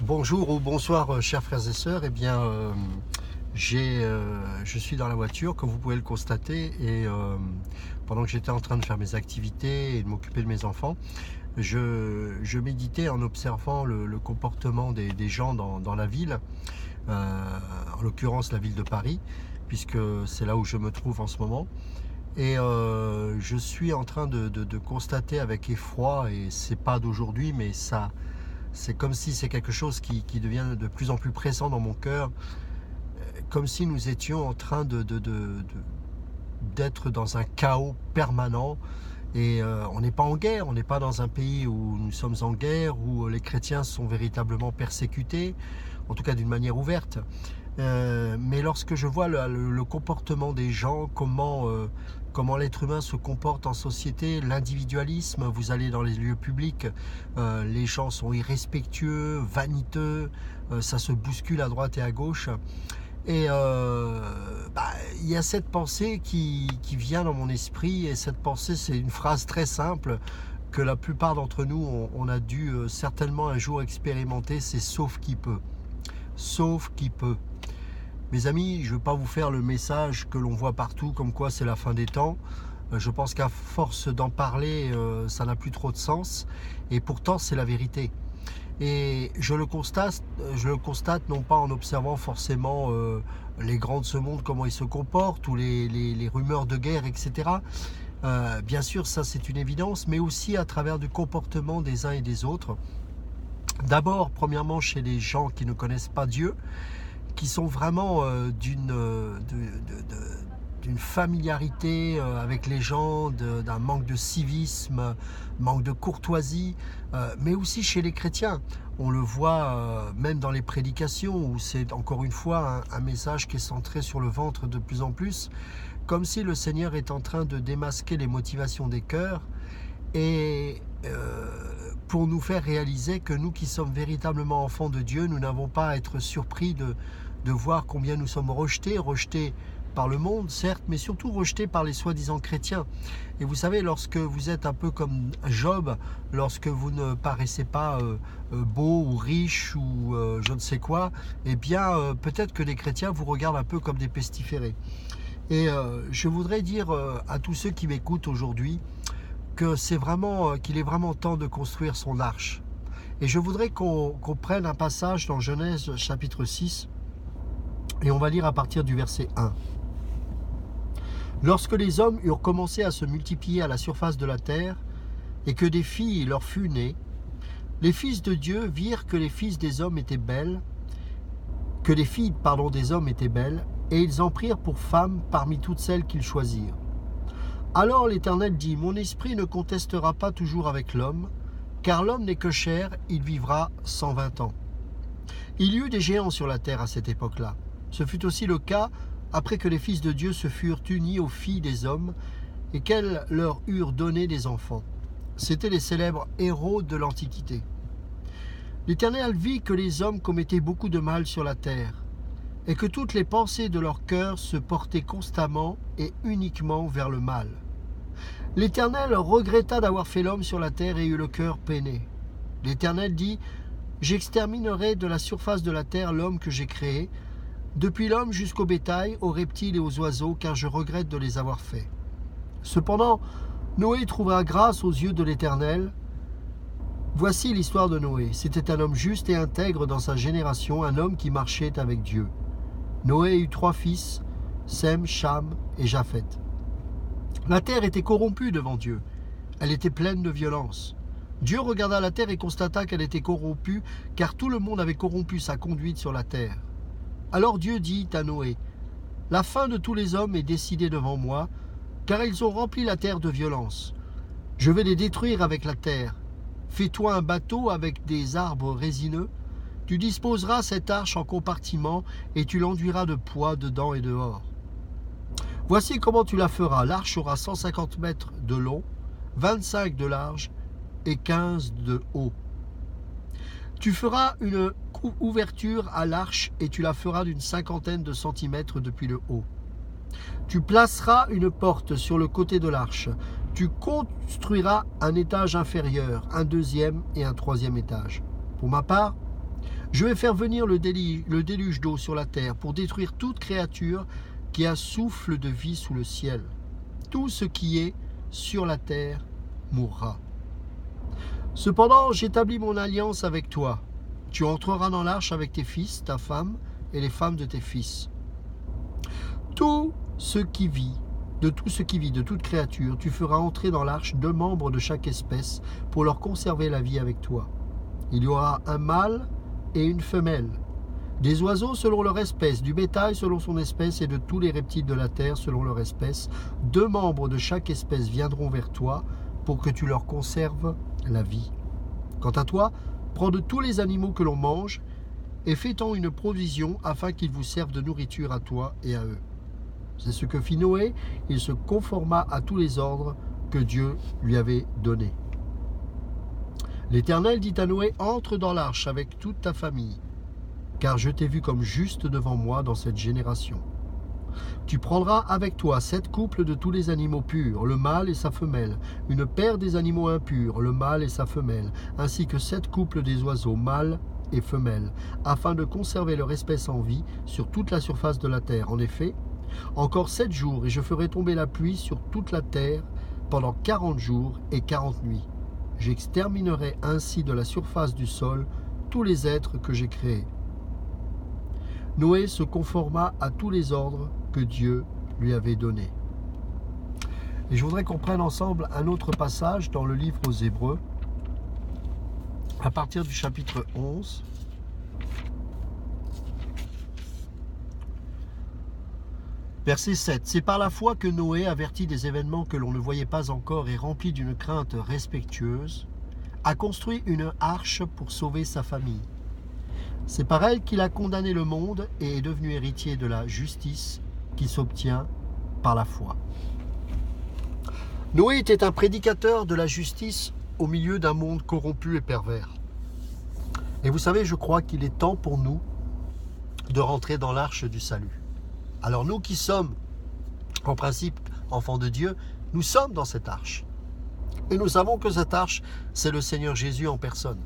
Bonjour ou bonsoir, chers frères et sœurs. Je suis dans la voiture, comme vous pouvez le constater, et pendant que j'étais en train de faire mes activités et de m'occuper de mes enfants, je méditais en observant le comportement des gens dans la ville, en l'occurrence la ville de Paris, puisque c'est là où je me trouve en ce moment. Et je suis en train de constater avec effroi, et c'est pas d'aujourd'hui, mais ça, c'est comme si c'est quelque chose qui devient de plus en plus pressant dans mon cœur, comme si nous étions en train d'être dans un chaos permanent. Et on n'est pas en guerre, on n'est pas dans un pays où nous sommes en guerre, où les chrétiens sont véritablement persécutés, en tout cas d'une manière ouverte. Mais lorsque je vois le comportement des gens, comment l'être humain se comporte en société, l'individualisme, vous allez dans les lieux publics, les gens sont irrespectueux, vaniteux, ça se bouscule à droite et à gauche. Et il y a cette pensée qui vient dans mon esprit, et cette pensée, c'est une phrase très simple que la plupart d'entre nous, on a dû certainement un jour expérimenter, c'est « sauf qui peut ». Sauf qui peut. Mes amis, je ne veux pas vous faire le message que l'on voit partout, comme quoi c'est la fin des temps. Je pense qu'à force d'en parler, ça n'a plus trop de sens. Et pourtant, c'est la vérité. Et je le constate non pas en observant forcément les grands de ce monde, comment ils se comportent, ou les rumeurs de guerre, etc. Bien sûr, ça c'est une évidence, mais aussi à travers du comportement des uns et des autres. D'abord, premièrement, chez les gens qui ne connaissent pas Dieu, qui sont vraiment d'une familiarité avec les gens, d'un manque de civisme, manque de courtoisie, mais aussi chez les chrétiens. On le voit même dans les prédications, où c'est encore une fois un message qui est centré sur le ventre de plus en plus, comme si le Seigneur est en train de démasquer les motivations des cœurs, et pour nous faire réaliser que nous qui sommes véritablement enfants de Dieu, nous n'avons pas à être surpris de voir combien nous sommes rejetés par le monde, certes, mais surtout rejetés par les soi-disant chrétiens. Et vous savez, lorsque vous êtes un peu comme Job, lorsque vous ne paraissez pas beau ou riche ou je ne sais quoi, eh bien, peut-être que les chrétiens vous regardent un peu comme des pestiférés. Et je voudrais dire à tous ceux qui m'écoutent aujourd'hui, que qu'il est vraiment temps de construire son arche. Et je voudrais qu'on prenne un passage dans Genèse chapitre 6, et on va lire à partir du verset 1. Lorsque les hommes eurent commencé à se multiplier à la surface de la terre, et que des filles leur furent nées, les fils de Dieu virent que les fils des hommes étaient belles, que les filles, des hommes étaient belles, et ils en prirent pour femmes parmi toutes celles qu'ils choisirent. Alors l'Éternel dit, « Mon esprit ne contestera pas toujours avec l'homme, car l'homme n'est que chair, il vivra 120 ans. » Il y eut des géants sur la terre à cette époque-là. Ce fut aussi le cas après que les fils de Dieu se furent unis aux filles des hommes et qu'elles leur eurent donné des enfants. C'étaient les célèbres héros de l'Antiquité. L'Éternel vit que les hommes commettaient beaucoup de mal sur la terre, et que toutes les pensées de leur cœur se portaient constamment et uniquement vers le mal. L'Éternel regretta d'avoir fait l'homme sur la terre et eut le cœur peiné. L'Éternel dit, « J'exterminerai de la surface de la terre l'homme que j'ai créé, depuis l'homme jusqu'au bétail, aux reptiles et aux oiseaux, car je regrette de les avoir faits. » Cependant, Noé trouva grâce aux yeux de l'Éternel. Voici l'histoire de Noé. C'était un homme juste et intègre dans sa génération, un homme qui marchait avec Dieu. Noé eut 3 fils, Sem, Cham et Japheth. La terre était corrompue devant Dieu. Elle était pleine de violence. Dieu regarda la terre et constata qu'elle était corrompue, car tout le monde avait corrompu sa conduite sur la terre. Alors Dieu dit à Noé, « La fin de tous les hommes est décidée devant moi, car ils ont rempli la terre de violence. Je vais les détruire avec la terre. Fais-toi un bateau avec des arbres résineux. Tu disposeras cette arche en compartiments et tu l'enduiras de poids dedans et dehors. Voici comment tu la feras. L'arche aura 150 mètres de long, 25 de large et 15 de haut. Tu feras une ouverture à l'arche et tu la feras d'une 50aine de centimètres depuis le haut. Tu placeras une porte sur le côté de l'arche. Tu construiras un étage inférieur, un deuxième et un troisième étage. Pour ma part, Je vais faire venir le déluge d'eau sur la terre pour détruire toute créature qui a souffle de vie sous le ciel. Tout ce qui est sur la terre mourra. Cependant, j'établis mon alliance avec toi. Tu entreras dans l'arche avec tes fils, ta femme et les femmes de tes fils. Tout ce qui vit, de toute créature, tu feras entrer dans l'arche 2 membres de chaque espèce pour leur conserver la vie avec toi. Il y aura un mâle et une femelle, des oiseaux selon leur espèce, du bétail selon son espèce et de tous les reptiles de la terre selon leur espèce. 2 membres de chaque espèce viendront vers toi pour que tu leur conserves la vie. Quant à toi, prends de tous les animaux que l'on mange et fais-en une provision afin qu'ils vous servent de nourriture à toi et à eux. C'est ce que fit Noé, il se conforma à tous les ordres que Dieu lui avait donnés. L'Éternel dit à Noé, entre dans l'arche avec toute ta famille, car je t'ai vu comme juste devant moi dans cette génération. Tu prendras avec toi 7 couples de tous les animaux purs, le mâle et sa femelle, une paire des animaux impurs, le mâle et sa femelle, ainsi que 7 couples des oiseaux, mâles et femelles, afin de conserver leur espèce en vie sur toute la surface de la terre. En effet, encore 7 jours, et je ferai tomber la pluie sur toute la terre pendant 40 jours et 40 nuits. J'exterminerai ainsi de la surface du sol tous les êtres que j'ai créés. Noé se conforma à tous les ordres que Dieu lui avait donnés. Et je voudrais qu'on prenne ensemble un autre passage dans le livre aux Hébreux, à partir du chapitre 11. Verset 7. C'est par la foi que Noé, averti des événements que l'on ne voyait pas encore et rempli d'une crainte respectueuse, a construit une arche pour sauver sa famille. C'est par elle qu'il a condamné le monde et est devenu héritier de la justice qui s'obtient par la foi. Noé était un prédicateur de la justice au milieu d'un monde corrompu et pervers. Et vous savez, je crois qu'il est temps pour nous de rentrer dans l'arche du salut. Alors nous qui sommes, en principe, enfants de Dieu, nous sommes dans cette arche. Et nous savons que cette arche, c'est le Seigneur Jésus en personne.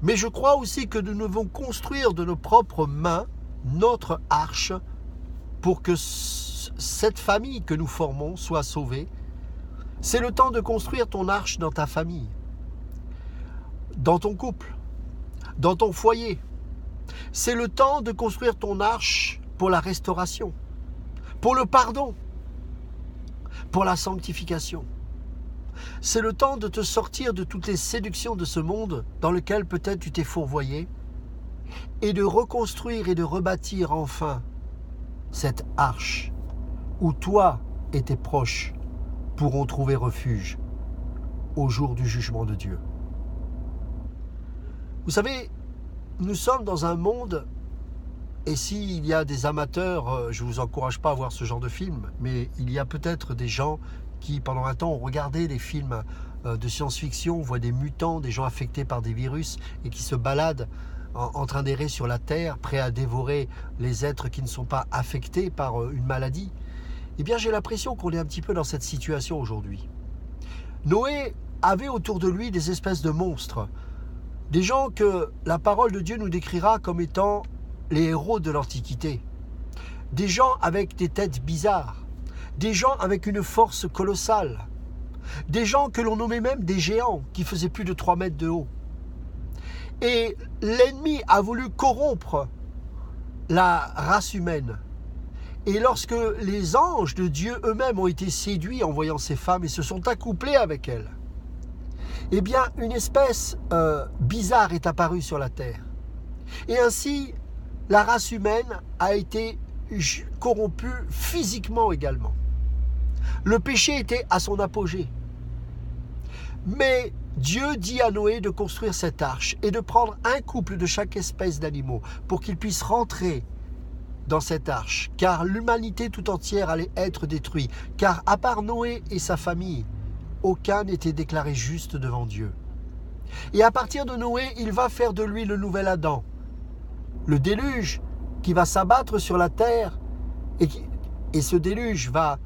Mais je crois aussi que nous devons construire de nos propres mains notre arche pour que cette famille que nous formons soit sauvée. C'est le temps de construire ton arche dans ta famille, dans ton couple, dans ton foyer. C'est le temps de construire ton arche pour la restauration, pour le pardon, pour la sanctification. C'est le temps de te sortir de toutes les séductions de ce monde dans lequel peut-être tu t'es fourvoyé et de reconstruire et de rebâtir enfin cette arche où toi et tes proches pourront trouver refuge au jour du jugement de Dieu. Vous savez, nous sommes dans un monde, et s'il y a des amateurs, je ne vous encourage pas à voir ce genre de film, mais il y a peut-être des gens qui, pendant un temps, ont regardé des films de science-fiction, on voit des mutants, des gens affectés par des virus et qui se baladent en train d'errer sur la terre, prêts à dévorer les êtres qui ne sont pas affectés par une maladie. Eh bien, j'ai l'impression qu'on est un petit peu dans cette situation aujourd'hui. Noé avait autour de lui des espèces de monstres, des gens que la parole de Dieu nous décrira comme étant les héros de l'Antiquité, des gens avec des têtes bizarres, des gens avec une force colossale, des gens que l'on nommait même des géants qui faisaient plus de 3 mètres de haut. Et l'ennemi a voulu corrompre la race humaine. Et lorsque les anges de Dieu eux-mêmes ont été séduits en voyant ces femmes et se sont accouplés avec elles, eh bien une espèce bizarre est apparue sur la terre. Et ainsi, la race humaine a été corrompue physiquement également. Le péché était à son apogée. Mais Dieu dit à Noé de construire cette arche et de prendre un couple de chaque espèce d'animaux pour qu'ils puissent rentrer dans cette arche, car l'humanité tout entière allait être détruite, car à part Noé et sa famille, aucun n'était déclaré juste devant Dieu. Et à partir de Noé, il va faire de lui le nouvel Adam. Le déluge qui va s'abattre sur la terre, et ce déluge va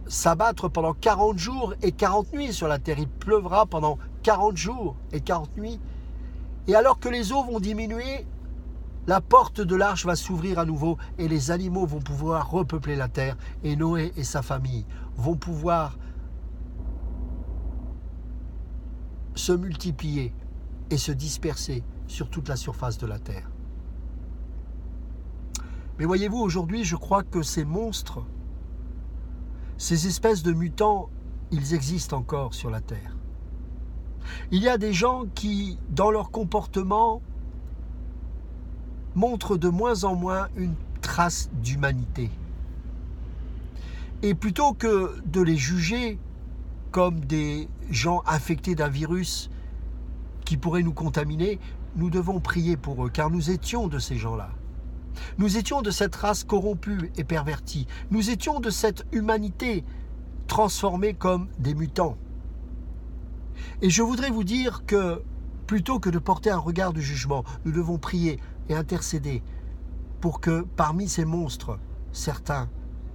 s'abattre pendant 40 jours et 40 nuits sur la terre. Il pleuvra pendant 40 jours et 40 nuits. Et alors que les eaux vont diminuer, la porte de l'arche va s'ouvrir à nouveau et les animaux vont pouvoir repeupler la terre. Et Noé et sa famille vont pouvoir se multiplier et se disperser sur toute la surface de la terre. Mais voyez-vous, aujourd'hui, je crois que ces monstres, ces espèces de mutants, ils existent encore sur la terre. Il y a des gens qui, dans leur comportement, montrent de moins en moins une trace d'humanité. Et plutôt que de les juger comme des gens infectés d'un virus qui pourrait nous contaminer, nous devons prier pour eux, car nous étions de ces gens-là. Nous étions de cette race corrompue et pervertie. Nous étions de cette humanité transformée comme des mutants. Et je voudrais vous dire que, plutôt que de porter un regard de jugement, nous devons prier et intercéder pour que, parmi ces monstres, certains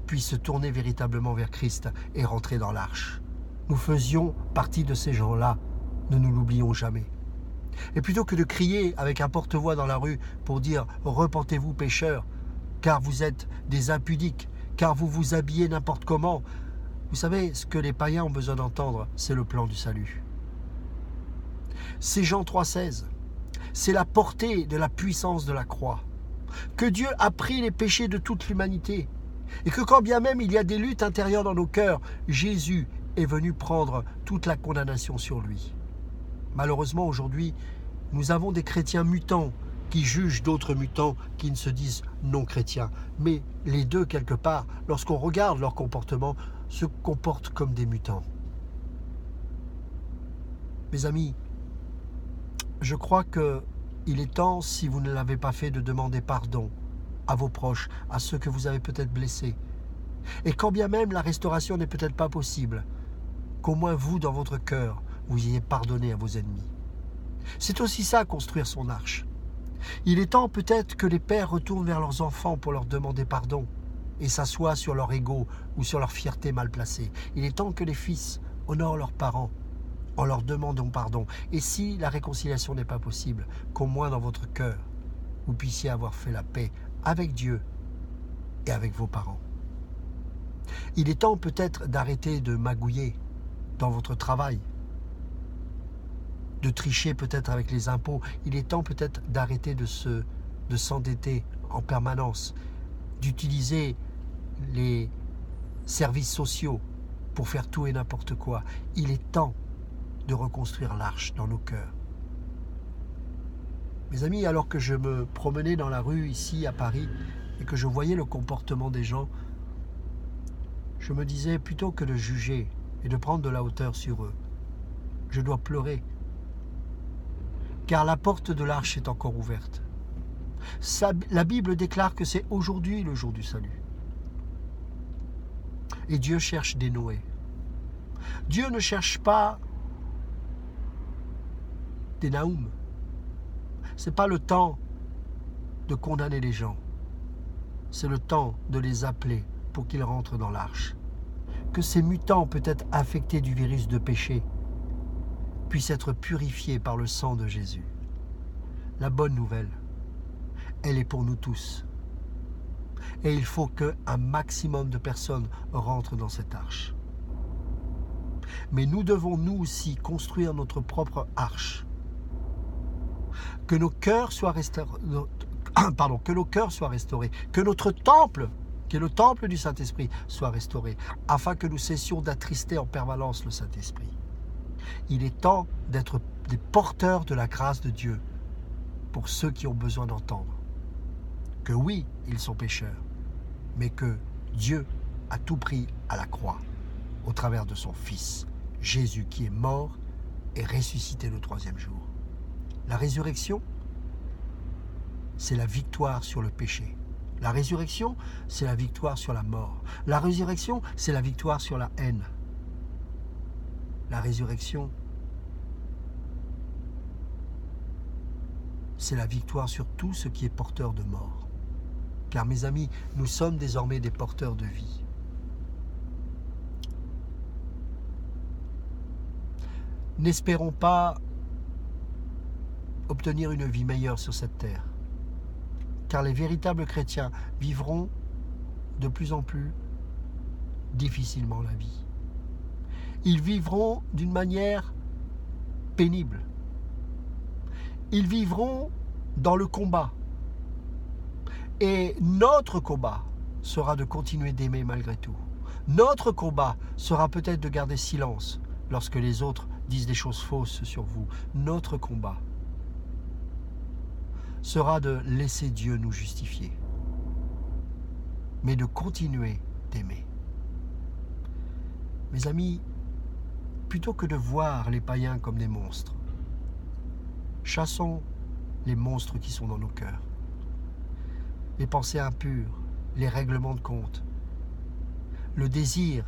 puissent se tourner véritablement vers Christ et rentrer dans l'arche. Nous faisions partie de ces gens-là, ne nous l'oublions jamais. Et plutôt que de crier avec un porte-voix dans la rue pour dire « Repentez-vous pécheurs, car vous êtes des impudiques, car vous vous habillez n'importe comment », vous savez, ce que les païens ont besoin d'entendre, c'est le plan du salut. C'est Jean 3,16. C'est la portée de la puissance de la croix. Que Dieu a pris les péchés de toute l'humanité. Et que quand bien même il y a des luttes intérieures dans nos cœurs, Jésus est venu prendre toute la condamnation sur lui. Malheureusement, aujourd'hui, nous avons des chrétiens mutants qui jugent d'autres mutants qui ne se disent non chrétiens. Mais les deux, quelque part, lorsqu'on regarde leur comportement, se comportent comme des mutants. Mes amis, je crois qu'il est temps, si vous ne l'avez pas fait, de demander pardon à vos proches, à ceux que vous avez peut-être blessés. Et quand bien même la restauration n'est peut-être pas possible, qu'au moins vous, dans votre cœur, vous ayez pardonné à vos ennemis. C'est aussi ça, construire son arche. Il est temps peut-être que les pères retournent vers leurs enfants pour leur demander pardon et s'assoient sur leur ego ou sur leur fierté mal placée. Il est temps que les fils honorent leurs parents en leur demandant pardon. Et si la réconciliation n'est pas possible, qu'au moins dans votre cœur, vous puissiez avoir fait la paix avec Dieu et avec vos parents. Il est temps peut-être d'arrêter de magouiller dans votre travail, de tricher peut-être avec les impôts. Il est temps peut-être d'arrêter de s'endetter en permanence, d'utiliser les services sociaux pour faire tout et n'importe quoi. Il est temps de reconstruire l'arche dans nos cœurs. Mes amis, alors que je me promenais dans la rue ici à Paris et que je voyais le comportement des gens, je me disais, plutôt que de juger et de prendre de la hauteur sur eux, je dois pleurer. Car la porte de l'arche est encore ouverte. La Bible déclare que c'est aujourd'hui le jour du salut. Et Dieu cherche des Noé. Dieu ne cherche pas des Naoum. Ce n'est pas le temps de condamner les gens. C'est le temps de les appeler pour qu'ils rentrent dans l'arche. Que ces mutants, peut-être affectés du virus de péché, puissent être purifiés par le sang de Jésus. La bonne nouvelle, elle est pour nous tous. Et il faut qu'un maximum de personnes rentrent dans cette arche. Mais nous devons nous aussi construire notre propre arche. Que nos cœurs soient restaurés, que notre temple, qui est le temple du Saint-Esprit, soit restauré, afin que nous cessions d'attrister en permanence le Saint-Esprit. Il est temps d'être des porteurs de la grâce de Dieu pour ceux qui ont besoin d'entendre que oui, ils sont pécheurs, mais que Dieu a tout pris à la croix au travers de son Fils, Jésus, qui est mort et ressuscité le 3e jour. La résurrection, c'est la victoire sur le péché. La résurrection, c'est la victoire sur la mort. La résurrection, c'est la victoire sur la haine. La résurrection, c'est la victoire sur tout ce qui est porteur de mort. Car mes amis, nous sommes désormais des porteurs de vie. N'espérons pas obtenir une vie meilleure sur cette terre. Car les véritables chrétiens vivront de plus en plus difficilement la vie. Ils vivront d'une manière pénible. Ils vivront dans le combat. Et notre combat sera de continuer d'aimer malgré tout. Notre combat sera peut-être de garder silence lorsque les autres disent des choses fausses sur vous. Notre combat sera de laisser Dieu nous justifier, mais de continuer d'aimer. Mes amis, plutôt que de voir les païens comme des monstres, chassons les monstres qui sont dans nos cœurs. Les pensées impures, les règlements de compte, le désir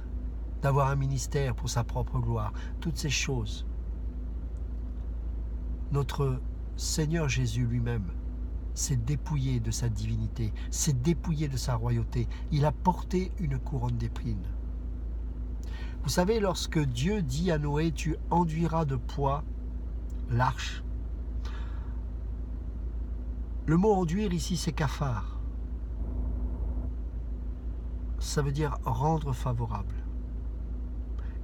d'avoir un ministère pour sa propre gloire, toutes ces choses. Notre Seigneur Jésus lui-même s'est dépouillé de sa divinité, s'est dépouillé de sa royauté. Il a porté une couronne d'épines. Vous savez, lorsque Dieu dit à Noé, tu enduiras de poids l'arche. Le mot enduire ici, c'est cafard. Ça veut dire rendre favorable.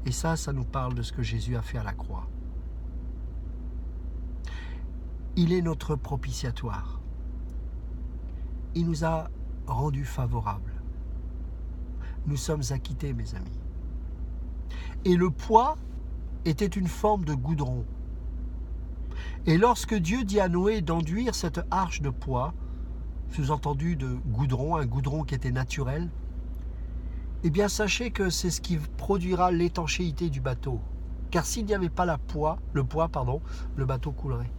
Et ça nous parle de ce que Jésus a fait à la croix. Il est notre propitiatoire. Il nous a rendus favorables. Nous sommes acquittés, mes amis. Et le poids était une forme de goudron. Et lorsque Dieu dit à Noé d'enduire cette arche de poids, sous-entendu de goudron, un goudron qui était naturel, eh bien sachez que c'est ce qui produira l'étanchéité du bateau. Car s'il n'y avait pas le poids, le bateau coulerait.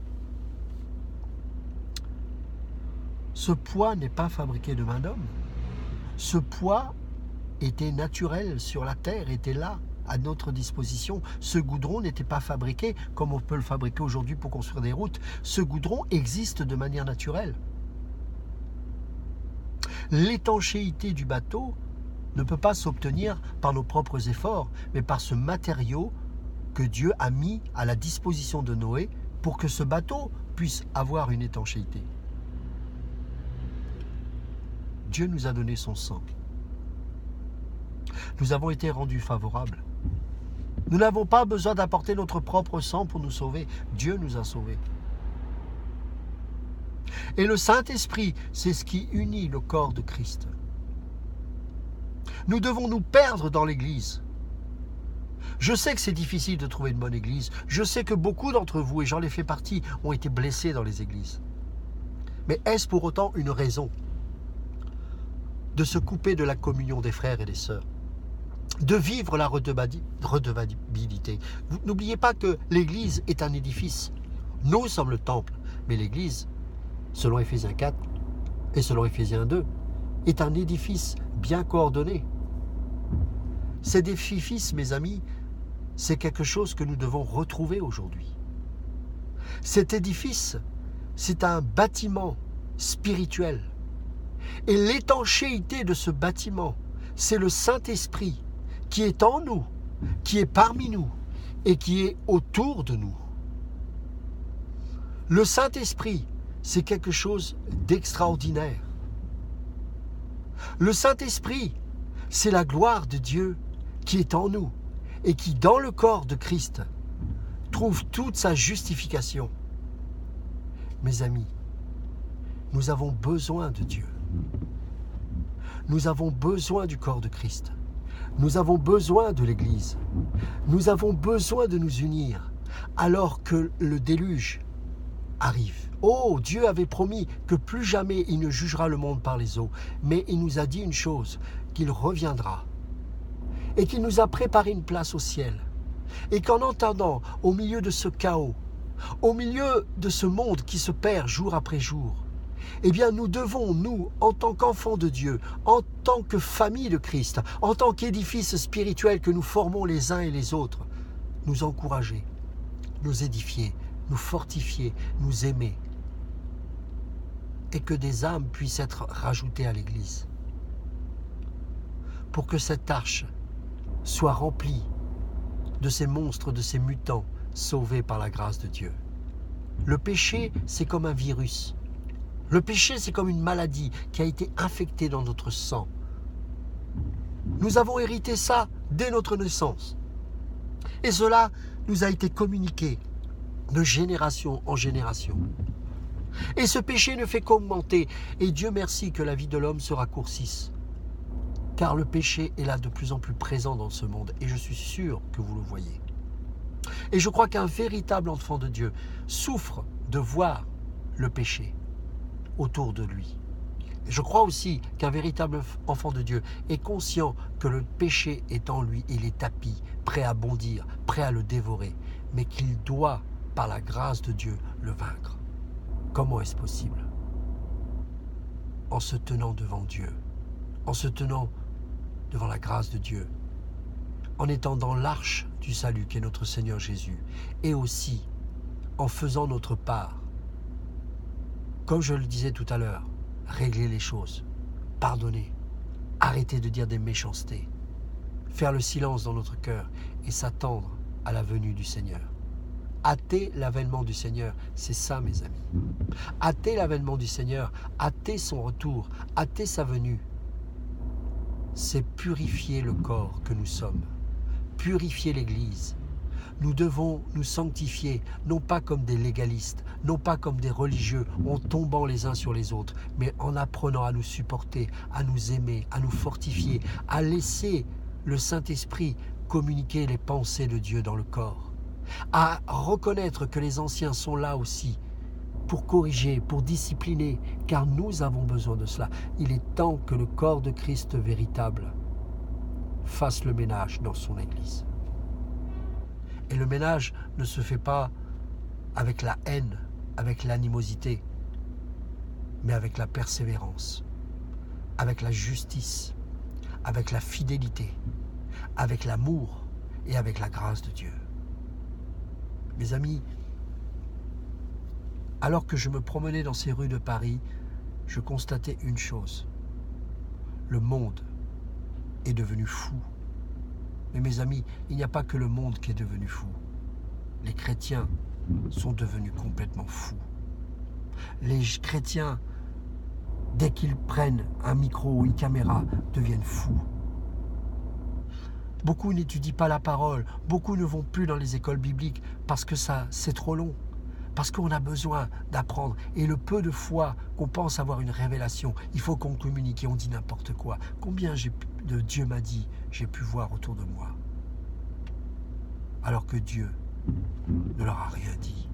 Ce poids n'est pas fabriqué de main d'homme. Ce poids était naturel sur la terre, était là, à notre disposition. Ce goudron n'était pas fabriqué comme on peut le fabriquer aujourd'hui pour construire des routes. Ce goudron existe de manière naturelle. L'étanchéité du bateau ne peut pas s'obtenir par nos propres efforts, mais par ce matériau que Dieu a mis à la disposition de Noé pour que ce bateau puisse avoir une étanchéité. Dieu nous a donné son sang. Nous avons été rendus favorables. Nous n'avons pas besoin d'apporter notre propre sang pour nous sauver. Dieu nous a sauvés. Et le Saint-Esprit, c'est ce qui unit le corps de Christ. Nous devons nous perdre dans l'Église. Je sais que c'est difficile de trouver une bonne Église. Je sais que beaucoup d'entre vous, et j'en ai fait partie, ont été blessés dans les Églises. Mais est-ce pour autant une raison de se couper de la communion des frères et des sœurs, de vivre la redevabilité? N'oubliez pas que l'Église est un édifice. Nous sommes le temple, mais l'Église, selon Éphésiens 4 et selon Éphésiens 2, est un édifice bien coordonné. Cet édifice, mes amis, c'est quelque chose que nous devons retrouver aujourd'hui. Cet édifice, c'est un bâtiment spirituel. Et l'étanchéité de ce bâtiment, c'est le Saint-Esprit qui est en nous, qui est parmi nous et qui est autour de nous. Le Saint-Esprit, c'est quelque chose d'extraordinaire. Le Saint-Esprit, c'est la gloire de Dieu qui est en nous et qui, dans le corps de Christ, trouve toute sa justification. Mes amis, nous avons besoin de Dieu. Nous avons besoin du corps de Christ. Nous avons besoin de l'Église. Nous avons besoin de nous unir alors que le déluge arrive. Oh, Dieu avait promis que plus jamais il ne jugera le monde par les eaux, mais il nous a dit une chose, qu'il reviendra et qu'il nous a préparé une place au ciel. Et qu'en entendant, au milieu de ce chaos, au milieu de ce monde qui se perd jour après jour, eh bien nous devons, nous, en tant qu'enfants de Dieu, en tant que famille de Christ, en tant qu'édifice spirituel que nous formons les uns et les autres, nous encourager, nous édifier, nous fortifier, nous aimer, et que des âmes puissent être rajoutées à l'Église, pour que cette arche soit remplie de ces monstres, de ces mutants, sauvés par la grâce de Dieu. Le péché, c'est comme un virus. Le péché, c'est comme une maladie qui a été infectée dans notre sang. Nous avons hérité ça dès notre naissance. Et cela nous a été communiqué de génération en génération. Et ce péché ne fait qu'augmenter. Et Dieu merci que la vie de l'homme se raccourcisse. Car le péché est là de plus en plus présent dans ce monde. Et je suis sûr que vous le voyez. Et je crois qu'un véritable enfant de Dieu souffre de voir le péché autour de lui. Et je crois aussi qu'un véritable enfant de Dieu est conscient que le péché est en lui, il est tapi, prêt à bondir, prêt à le dévorer, mais qu'il doit, par la grâce de Dieu, le vaincre. Comment est-ce possible? En se tenant devant Dieu, en se tenant devant la grâce de Dieu, en étant dans l'arche du salut qu'est notre Seigneur Jésus, et aussi en faisant notre part. Comme je le disais tout à l'heure, régler les choses, pardonner, arrêter de dire des méchancetés, faire le silence dans notre cœur et s'attendre à la venue du Seigneur. Hâter l'avènement du Seigneur, c'est ça mes amis. Hâter l'avènement du Seigneur, hâter son retour, hâter sa venue, c'est purifier le corps que nous sommes, purifier l'Église. Nous devons nous sanctifier, non pas comme des légalistes, non pas comme des religieux, en tombant les uns sur les autres, mais en apprenant à nous supporter, à nous aimer, à nous fortifier, à laisser le Saint-Esprit communiquer les pensées de Dieu dans le corps, à reconnaître que les anciens sont là aussi pour corriger, pour discipliner, car nous avons besoin de cela. Il est temps que le corps de Christ véritable fasse le ménage dans son Église. Et le ménage ne se fait pas avec la haine, avec l'animosité, mais avec la persévérance, avec la justice, avec la fidélité, avec l'amour et avec la grâce de Dieu. Mes amis, alors que je me promenais dans ces rues de Paris, je constatais une chose. Le monde est devenu fou. Mais mes amis, il n'y a pas que le monde qui est devenu fou. Les chrétiens sont devenus complètement fous. Les chrétiens, dès qu'ils prennent un micro ou une caméra, deviennent fous. Beaucoup n'étudient pas la parole, beaucoup ne vont plus dans les écoles bibliques parce que ça, c'est trop long. Parce qu'on a besoin d'apprendre. Et le peu de fois qu'on pense avoir une révélation, il faut qu'on communique et on dit n'importe quoi. Combien de Dieu m'a dit, j'ai pu voir autour de moi. Alors que Dieu ne leur a rien dit.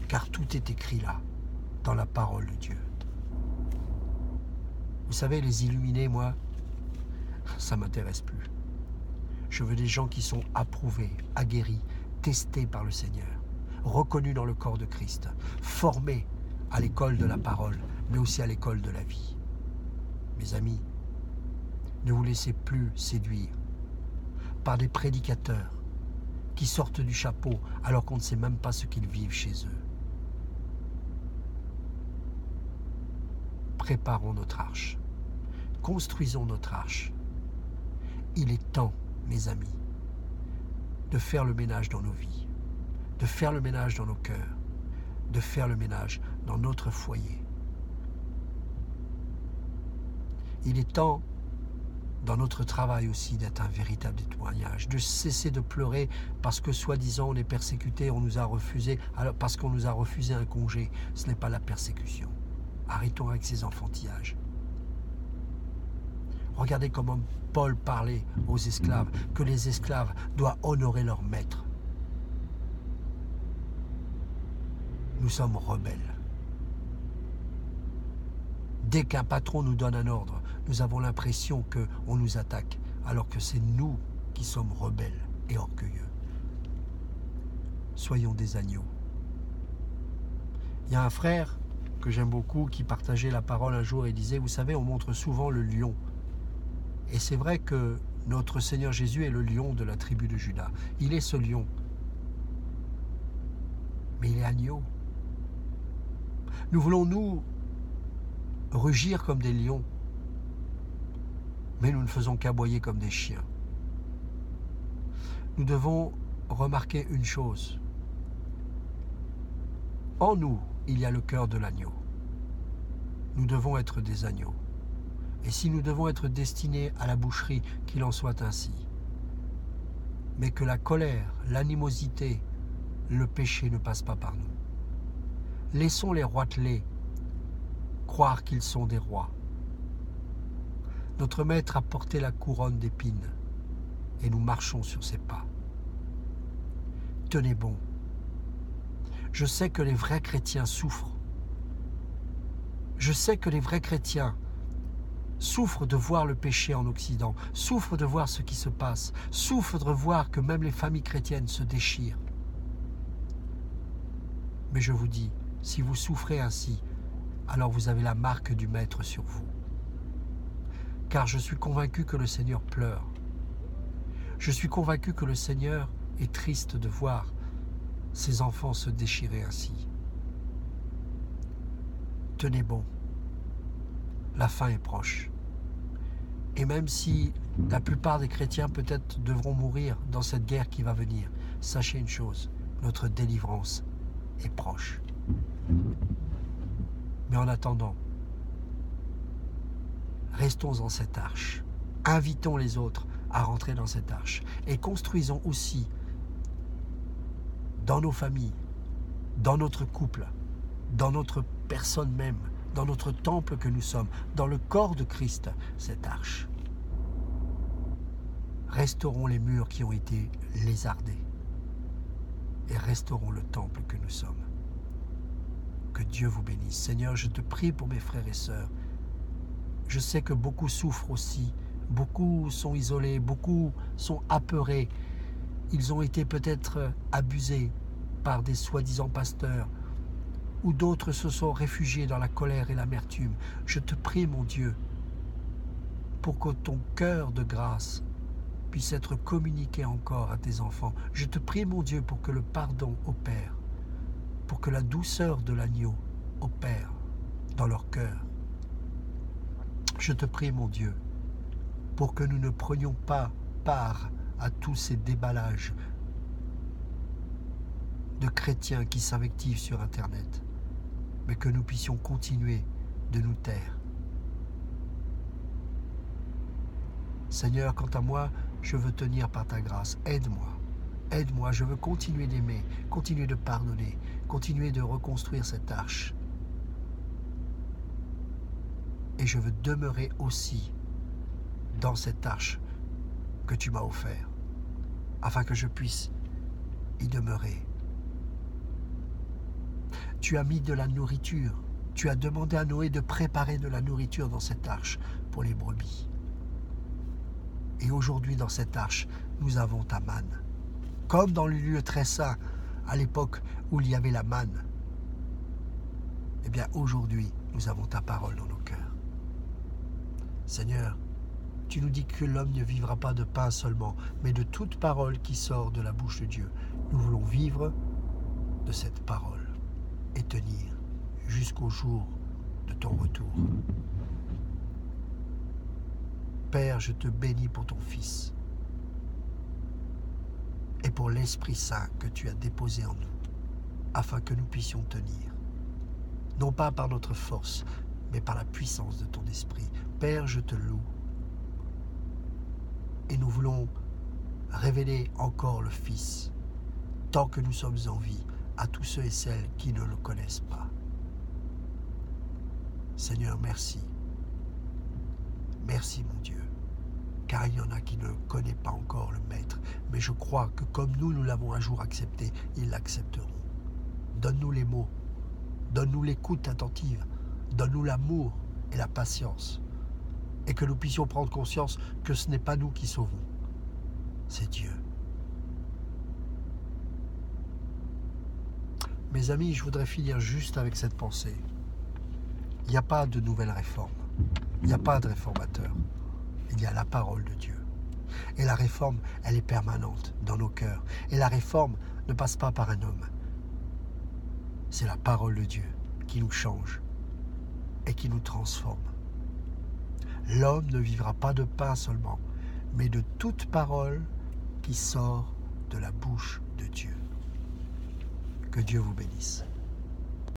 Car tout est écrit là, dans la parole de Dieu. Vous savez, les illuminés, moi, ça ne m'intéresse plus. Je veux des gens qui sont approuvés, aguerris, testés par le Seigneur, reconnus dans le corps de Christ, formés à l'école de la parole, mais aussi à l'école de la vie. Mes amis, ne vous laissez plus séduire par des prédicateurs qui sortent du chapeau alors qu'on ne sait même pas ce qu'ils vivent chez eux. Préparons notre arche, construisons notre arche. Il est temps, mes amis, de faire le ménage dans nos vies, de faire le ménage dans nos cœurs, de faire le ménage dans notre foyer. Il est temps, dans notre travail aussi, d'être un véritable témoignage, de cesser de pleurer parce que soi-disant on est persécuté, on nous a refusé, alors parce qu'on nous a refusé un congé. Ce n'est pas la persécution. Arrêtons avec ces enfantillages. Regardez comment Paul parlait aux esclaves, que les esclaves doivent honorer leur maître. Nous sommes rebelles. Dès qu'un patron nous donne un ordre, nous avons l'impression qu'on nous attaque, alors que c'est nous qui sommes rebelles et orgueilleux. Soyons des agneaux. Il y a un frère que j'aime beaucoup qui partageait la parole un jour et disait, vous savez, on montre souvent le lion. Et c'est vrai que notre Seigneur Jésus est le lion de la tribu de Juda. Il est ce lion. Mais il est agneau. Nous voulons, nous, rugir comme des lions, mais nous ne faisons qu'aboyer comme des chiens. Nous devons remarquer une chose. En nous, il y a le cœur de l'agneau. Nous devons être des agneaux. Et si nous devons être destinés à la boucherie, qu'il en soit ainsi. Mais que la colère, l'animosité, le péché ne passent pas par nous. Laissons les roitelets croire qu'ils sont des rois. Notre Maître a porté la couronne d'épines et nous marchons sur ses pas. Tenez bon. Je sais que les vrais chrétiens souffrent. Je sais que les vrais chrétiens souffrent de voir le péché en Occident, souffrent de voir ce qui se passe, souffrent de voir que même les familles chrétiennes se déchirent. Mais je vous dis, si vous souffrez ainsi, alors vous avez la marque du Maître sur vous. Car je suis convaincu que le Seigneur pleure. Je suis convaincu que le Seigneur est triste de voir ses enfants se déchirer ainsi. Tenez bon, la fin est proche. Et même si la plupart des chrétiens peut-être devront mourir dans cette guerre qui va venir, sachez une chose, notre délivrance est proche. Mais en attendant, restons dans cette arche, invitons les autres à rentrer dans cette arche et construisons aussi dans nos familles, dans notre couple, dans notre personne même, dans notre temple que nous sommes, dans le corps de Christ, cette arche. Restaurons les murs qui ont été lézardés et restaurons le temple que nous sommes. Que Dieu vous bénisse. Seigneur, je te prie pour mes frères et sœurs. Je sais que beaucoup souffrent aussi, beaucoup sont isolés, beaucoup sont apeurés. Ils ont été peut-être abusés par des soi-disant pasteurs, ou d'autres se sont réfugiés dans la colère et l'amertume. Je te prie, mon Dieu, pour que ton cœur de grâce puisse être communiqué encore à tes enfants. Je te prie, mon Dieu, pour que le pardon opère, pour que la douceur de l'agneau opère dans leur cœur. Je te prie, mon Dieu, pour que nous ne prenions pas part à tous ces déballages de chrétiens qui s'invectivent sur Internet, mais que nous puissions continuer de nous taire. Seigneur, quant à moi, je veux tenir par ta grâce. Aide-moi, aide-moi, je veux continuer d'aimer, continuer de pardonner, continuer de reconstruire cette arche. Et je veux demeurer aussi dans cette arche que tu m'as offerte, afin que je puisse y demeurer. Tu as mis de la nourriture, tu as demandé à Noé de préparer de la nourriture dans cette arche pour les brebis. Et aujourd'hui, dans cette arche, nous avons ta manne. Comme dans le lieu très saint, à l'époque où il y avait la manne, eh bien aujourd'hui, nous avons ta parole dans nos cœurs. Seigneur, tu nous dis que l'homme ne vivra pas de pain seulement, mais de toute parole qui sort de la bouche de Dieu. Nous voulons vivre de cette parole et tenir jusqu'au jour de ton retour. Père, je te bénis pour ton Fils et pour l'Esprit Saint que tu as déposé en nous, afin que nous puissions tenir, non pas par notre force, mais par la puissance de ton Esprit. Père, je te loue, et nous voulons révéler encore le Fils, tant que nous sommes en vie, à tous ceux et celles qui ne le connaissent pas. Seigneur, merci. Merci, mon Dieu, car il y en a qui ne connaissent pas encore le Maître, mais je crois que comme nous l'avons un jour accepté, ils l'accepteront. Donne-nous les mots, donne-nous l'écoute attentive, donne-nous l'amour et la patience, et que nous puissions prendre conscience que ce n'est pas nous qui sauvons, c'est Dieu. Mes amis, je voudrais finir juste avec cette pensée. Il n'y a pas de nouvelle réforme. Il n'y a pas de réformateur. Il y a la parole de Dieu. Et la réforme, elle est permanente dans nos cœurs. Et la réforme ne passe pas par un homme. C'est la parole de Dieu qui nous change et qui nous transforme. L'homme ne vivra pas de pain seulement, mais de toute parole qui sort de la bouche de Dieu. Que Dieu vous bénisse.